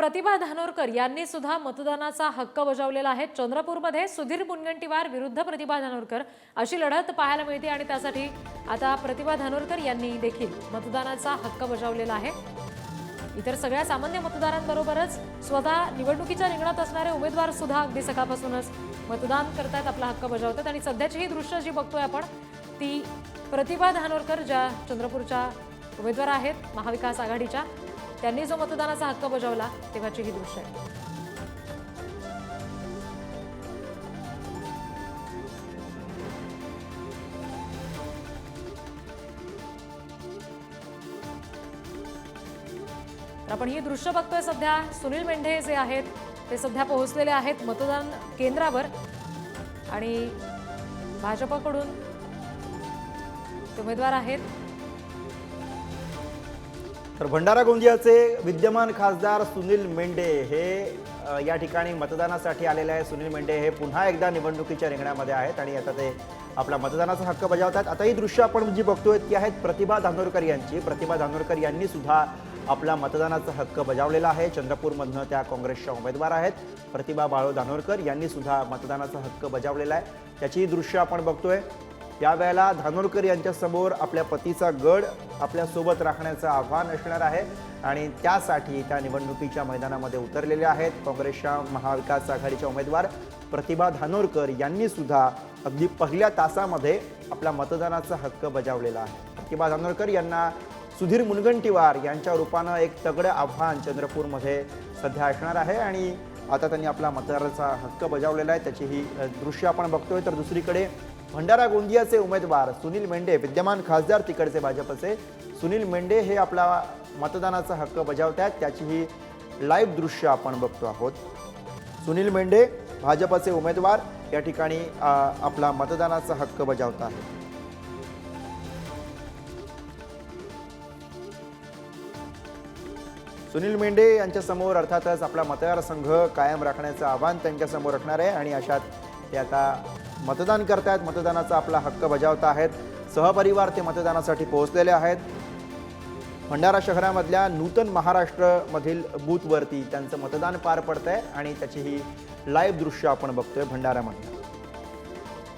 प्रतिभा धानोरकर यांनी सुद्धा मतदानाचा हक्क बजावलेला आहे। चंद्रपूरमध्ये सुधीर मुनगंटीवार विरुद्ध प्रतिभा धानोरकर अशी लढत पाहायला मिळते आणि त्यासाठी आता प्रतिभा धानोरकर यांनी देखील मतदानाचा हक्क बजावलेला आहे। इतर सगळ्या सामान्य मतदारांबरोबरच स्वतः निवडणुकीच्या रिंगणात असणारे उमेदवार सुद्धा अगदी सकाळपासूनच मतदान करतात, आपला हक्क बजावतात आणि सध्याची ही दृश्य जी बघतोय आपण ती प्रतिभा धानोरकर ज्या चंद्रपूरच्या उमेदवार आहेत महाविकास आघाडीच्या, त्यांनी जो मतदानाचा हक्क बजावला तेव्हाची ही दृश्य आहे। तर आपण ही दृश्य बघतोय सध्या सुनील मेंढे जे आहेत ते सध्या पोहोचलेले आहेत मतदान केंद्रावर आणि भाजपकडून उमेदवार आहेत। तर भंडारा गोंदियाचे विद्यमान खासदार सुनील मेंढे हे या ठिकाणी मतदानासाठी आलेले आहे। सुनील मेंढे हे पुन्हा एकदा निवडणुकीच्या रिंगणामध्ये आहेत आणि आता ते आपला मतदानाचा हक्क बजावतात। आता ही दृश्य आपण जी बघतोय ती आहेत प्रतिभा धानोरकर यांची। प्रतिभा धानोरकर यांनी सुद्धा आपला मतदानाचा हक्क बजावलेला आहे। चंद्रपूरमधनं त्या काँग्रेसच्या उमेदवार आहेत। प्रतिभा बाळू धानोरकर यांनी सुद्धा मतदानाचा हक्क बजावलेला आहे, त्याची दृश्य आपण बघतोय। यावेळेला धानोरकर यांच्या समोर आपल्या पतीचा गड आपल्या सोबत राखण्याचं आव्हान असणार आहे आणि त्यासाठी त्या निवडणुकीच्या मैदानामध्ये उतरलेले आहेत। काँग्रेसच्या महाविकास आघाडीच्या उमेदवार प्रतिभा धानोरकर यांनी सुद्धा अगदी पहिल्या तासामध्ये आपला मतदानाचा हक्क बजावलेला आहे। प्रतिभा धानोरकर यांना सुधीर मुनगंटीवार यांच्या रूपानं एक तगडं आव्हान चंद्रपूरमध्ये सध्या असणार आहे आणि आता त्यांनी आपला मतदानाचा हक्क बजावलेला आहे, त्याची ही दृश्य आपण बघतोय। तर दुसरीकडे भंडारा गोंदियाचे उमेदवार सुनील मेंढे, विद्यमान खासदार तिकडचे भाजपचे सुनील मेंढे हे आपला मतदानाचा हक्क बजावतात, त्याची ही लाईव्ह दृश्य आपण बघतो आहोत। सुनील मेंढे भाजपचे उमेदवार या ठिकाणी आपला मतदानाचा हक्क बजावत आहेत। सुनील मेंढे यांच्या समोर अर्थातच आपला मतदारसंघ कायम राखण्याचं आव्हान त्यांच्या समोर असणार आहे आणि अशात ते आता मतदान करतायत, मतदानाचा आपला हक्क बजावत आहेत। सहपरिवार ते मतदानासाठी पोहोचलेले आहेत। भंडारा शहरामधल्या नूतन महाराष्ट्रमधील बूथवरती त्यांचं मतदान पार पडतंय आणि त्याची ही लाईव्ह दृश्य आपण बघतोय।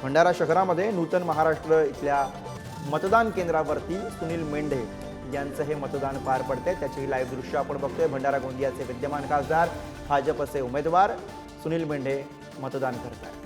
भंडारा शहरामध्ये नूतन महाराष्ट्र इथल्या मतदान केंद्रावरती सुनील मेंढे यांचं हे मतदान पार पडतंय, त्याची ही लाईव्ह दृश्य आपण बघतोय। भंडारा गोंदियाचे विद्यमान खासदार भाजपचे उमेदवार सुनील मेंढे मतदान करत आहेत।